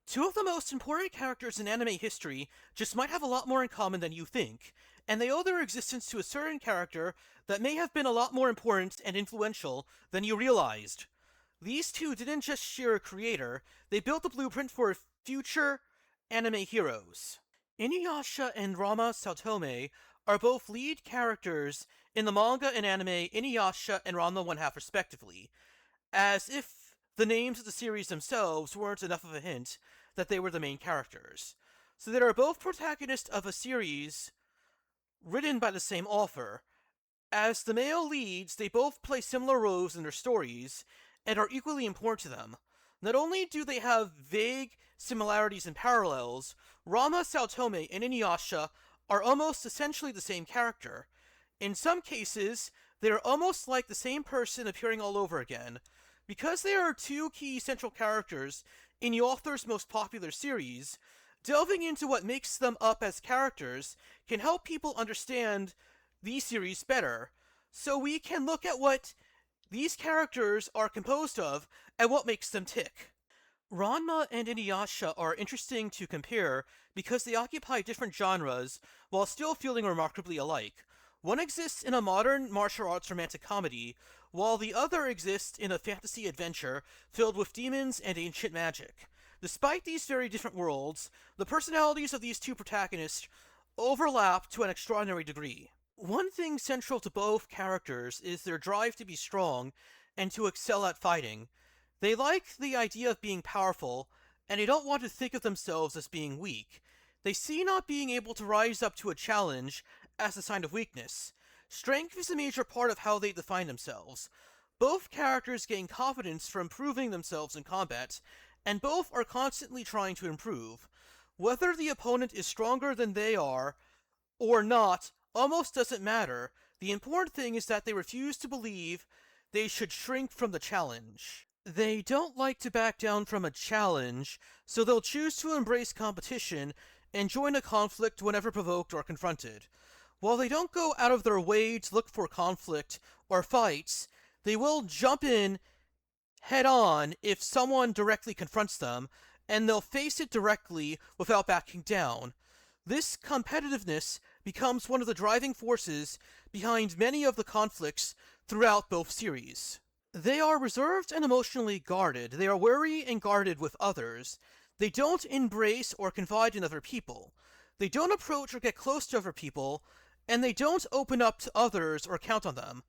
Two of the most important characters in anime history just might have a lot more in common than you think, and they owe their existence to a certain character that may have been a lot more important and influential than you realized. These two didn't just share a creator, they built the blueprint for future anime heroes. Inuyasha and Rama Saotome are both lead characters in the manga and anime Inuyasha and Ranma One Half respectively, as if the names of the series themselves weren't enough of a hint that they were the main characters. So they are both protagonists of a series written by the same author. As the male leads, they both play similar roles in their stories and are equally important to them. Not only do they have vague similarities and parallels, Rama Saotome and Inuyasha are almost essentially the same character. In some cases, they are almost like the same person appearing all over again. Because they are two key central characters in the author's most popular series, delving into what makes them up as characters can help people understand these series better, so we can look at what these characters are composed of and what makes them tick. Ranma and Inuyasha are interesting to compare because they occupy different genres while still feeling remarkably alike. One exists in a modern martial arts romantic comedy, while the other exists in a fantasy adventure filled with demons and ancient magic. Despite these very different worlds, the personalities of these two protagonists overlap to an extraordinary degree. One thing central to both characters is their drive to be strong and to excel at fighting. They like the idea of being powerful, and they don't want to think of themselves as being weak. They see not being able to rise up to a challenge as a sign of weakness. Strength is a major part of how they define themselves. Both characters gain confidence from proving themselves in combat, and both are constantly trying to improve. Whether the opponent is stronger than they are or not almost doesn't matter. The important thing is that they refuse to believe they should shrink from the challenge. They don't like to back down from a challenge, so they'll choose to embrace competition and join a conflict whenever provoked or confronted. While they don't go out of their way to look for conflict or fights, they will jump in head on if someone directly confronts them, and they'll face it directly without backing down. This competitiveness becomes one of the driving forces behind many of the conflicts throughout both series. They are reserved and emotionally guarded. They are wary and guarded with others. They don't embrace or confide in other people. They don't approach or get close to other people, and they don't open up to others or count on them.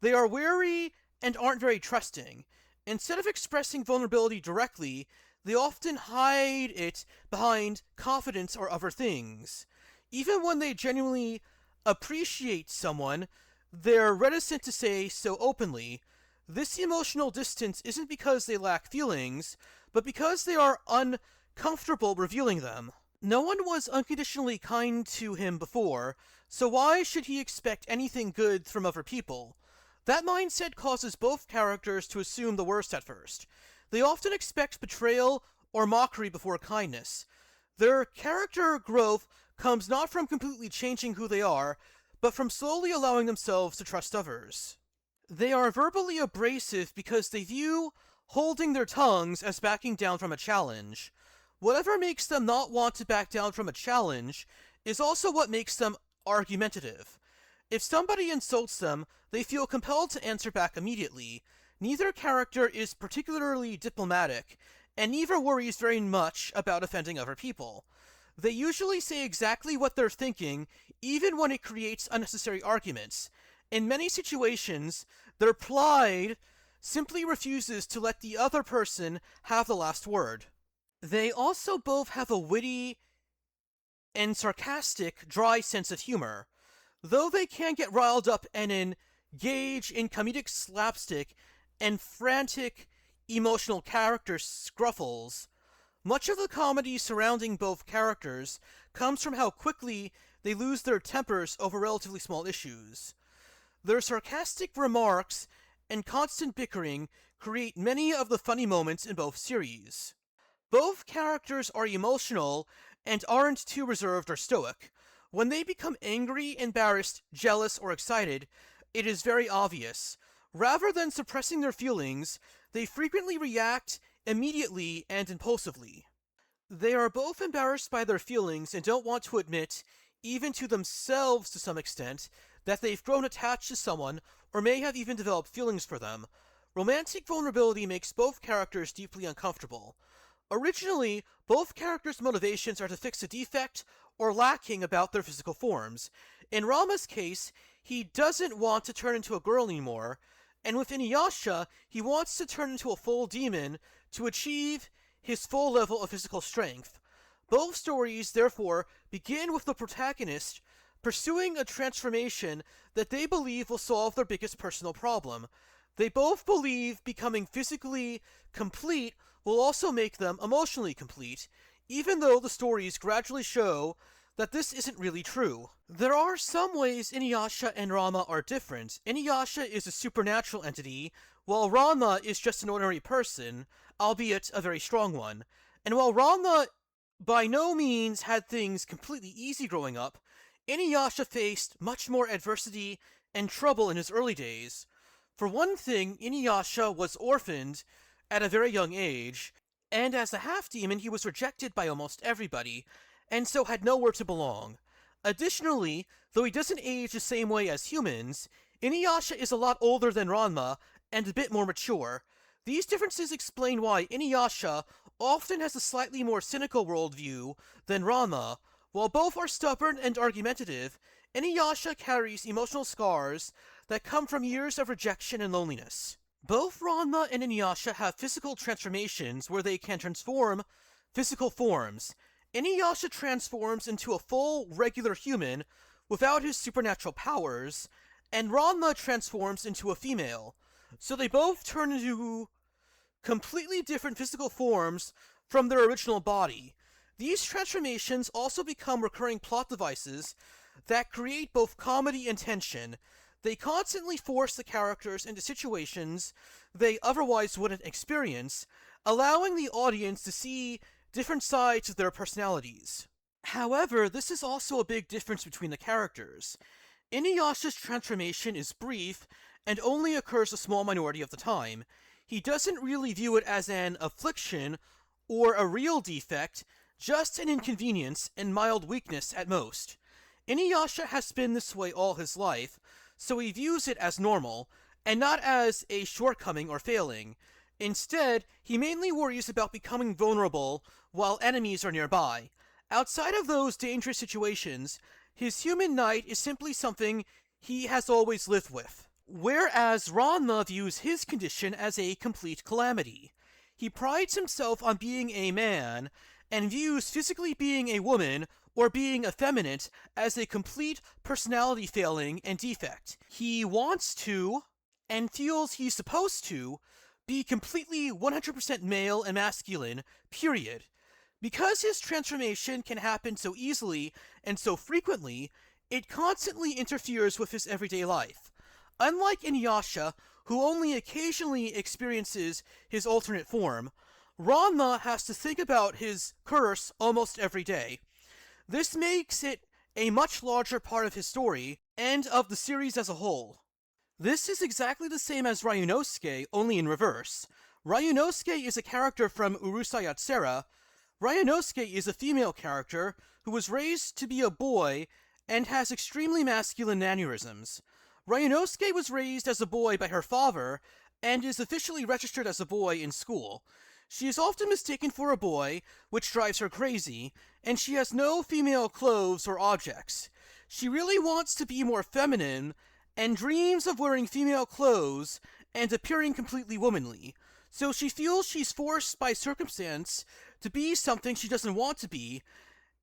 They are wary and aren't very trusting. Instead of expressing vulnerability directly, they often hide it behind confidence or other things. Even when they genuinely appreciate someone, they're reticent to say so openly. This emotional distance isn't because they lack feelings, but because they are uncomfortable revealing them. No one was unconditionally kind to him before, so why should he expect anything good from other people? That mindset causes both characters to assume the worst at first. They often expect betrayal or mockery before kindness. Their character growth comes not from completely changing who they are, but from slowly allowing themselves to trust others. They are verbally abrasive because they view holding their tongues as backing down from a challenge. Whatever makes them not want to back down from a challenge is also what makes them argumentative. If somebody insults them, they feel compelled to answer back immediately. Neither character is particularly diplomatic, and neither worries very much about offending other people. They usually say exactly what they're thinking, even when it creates unnecessary arguments. In many situations, their pride simply refuses to let the other person have the last word. They also both have a witty and sarcastic, dry sense of humor. Though they can get riled up and engage in comedic slapstick and frantic emotional character scruffles, much of the comedy surrounding both characters comes from how quickly they lose their tempers over relatively small issues. Their sarcastic remarks and constant bickering create many of the funny moments in both series. Both characters are emotional and aren't too reserved or stoic. When they become angry, embarrassed, jealous, or excited, it is very obvious. Rather than suppressing their feelings, they frequently react immediately and impulsively. They are both embarrassed by their feelings and don't want to admit, even to themselves to some extent, that they've grown attached to someone or may have even developed feelings for them. Romantic vulnerability makes both characters deeply uncomfortable. Originally, both characters' motivations are to fix a defect or lacking about their physical forms. In Rama's case, he doesn't want to turn into a girl anymore, and with Inuyasha, he wants to turn into a full demon to achieve his full level of physical strength. Both stories, therefore, begin with the protagonist pursuing a transformation that they believe will solve their biggest personal problem. They both believe becoming physically complete will also make them emotionally complete, even though the stories gradually show that this isn't really true. There are some ways Inuyasha and Ranma are different. Inuyasha is a supernatural entity, while Ranma is just an ordinary person, albeit a very strong one. And while Ranma by no means had things completely easy growing up, Inuyasha faced much more adversity and trouble in his early days. For one thing, Inuyasha was orphaned at a very young age, and as a half-demon he was rejected by almost everybody, and so had nowhere to belong. Additionally, though he doesn't age the same way as humans, Inuyasha is a lot older than Ranma and a bit more mature. These differences explain why Inuyasha often has a slightly more cynical worldview than Ranma. While both are stubborn and argumentative, Inuyasha carries emotional scars that come from years of rejection and loneliness. Both Ranma and Inuyasha have physical transformations where they can transform physical forms. Inuyasha transforms into a full, regular human without his supernatural powers, and Ranma transforms into a female. So they both turn into completely different physical forms from their original body. These transformations also become recurring plot devices that create both comedy and tension. They constantly force the characters into situations they otherwise wouldn't experience, allowing the audience to see different sides of their personalities. However, this is also a big difference between the characters. Inuyasha's transformation is brief and only occurs a small minority of the time. He doesn't really view it as an affliction or a real defect, just an inconvenience and mild weakness at most. Inuyasha has been this way all his life, so he views it as normal, and not as a shortcoming or failing. Instead, he mainly worries about becoming vulnerable while enemies are nearby. Outside of those dangerous situations, his human knight is simply something he has always lived with. Whereas Ranma views his condition as a complete calamity. He prides himself on being a man, and views physically being a woman or being effeminate as a complete personality failing and defect. He wants to, and feels he's supposed to, be completely 100% male and masculine, period. Because his transformation can happen so easily and so frequently, it constantly interferes with his everyday life. Unlike Inuyasha, who only occasionally experiences his alternate form, Ranma has to think about his curse almost every day. This makes it a much larger part of his story, and of the series as a whole. This is exactly the same as Ryunosuke, only in reverse. Ryunosuke is a character from Urusei Yatsura. Ryunosuke is a female character who was raised to be a boy and has extremely masculine mannerisms. Ryunosuke was raised as a boy by her father and is officially registered as a boy in school. She is often mistaken for a boy, which drives her crazy, and she has no female clothes or objects. She really wants to be more feminine, and dreams of wearing female clothes and appearing completely womanly. So she feels she's forced by circumstance to be something she doesn't want to be,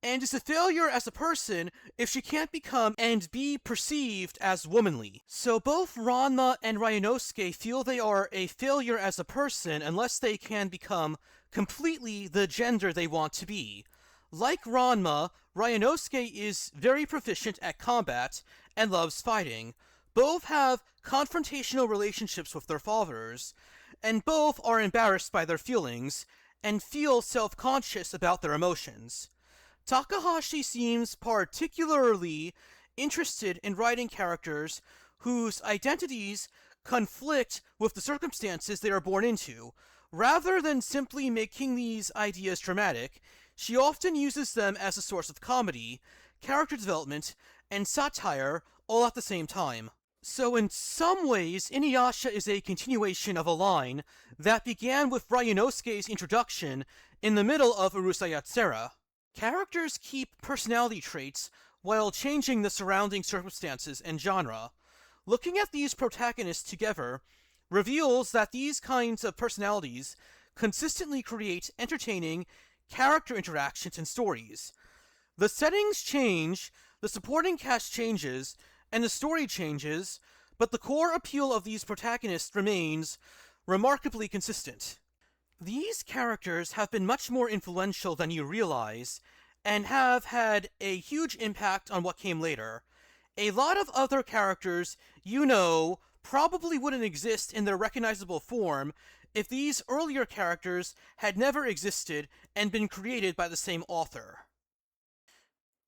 and is a failure as a person if she can't become and be perceived as womanly. So both Ranma and Ryunosuke feel they are a failure as a person unless they can become completely the gender they want to be. Like Ranma, Ryunosuke is very proficient at combat and loves fighting. Both have confrontational relationships with their fathers, and both are embarrassed by their feelings and feel self-conscious about their emotions. Takahashi seems particularly interested in writing characters whose identities conflict with the circumstances they are born into. Rather than simply making these ideas dramatic, She often uses them as a source of comedy, character development, and satire all at the same time. So in some ways, Inuyasha is a continuation of a line that began with Ryunosuke's introduction in the middle of Urusei. Characters keep personality traits while changing the surrounding circumstances and genre. Looking at these protagonists together reveals that these kinds of personalities consistently create entertaining character interactions and stories. The settings change, the supporting cast changes, and the story changes, but the core appeal of these protagonists remains remarkably consistent. These characters have been much more influential than you realize, and have had a huge impact on what came later. A lot of other characters you know probably wouldn't exist in their recognizable form if these earlier characters had never existed and been created by the same author.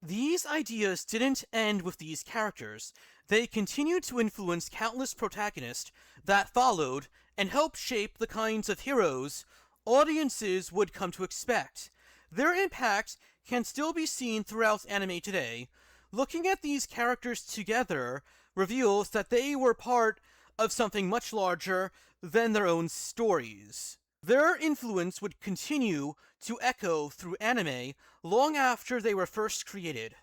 These ideas didn't end with these characters. They continued to influence countless protagonists that followed and helped shape the kinds of heroes audiences would come to expect. Their impact can still be seen throughout anime today. Looking at these characters together reveals that they were part of something much larger than their own stories. Their influence would continue to echo through anime long after they were first created.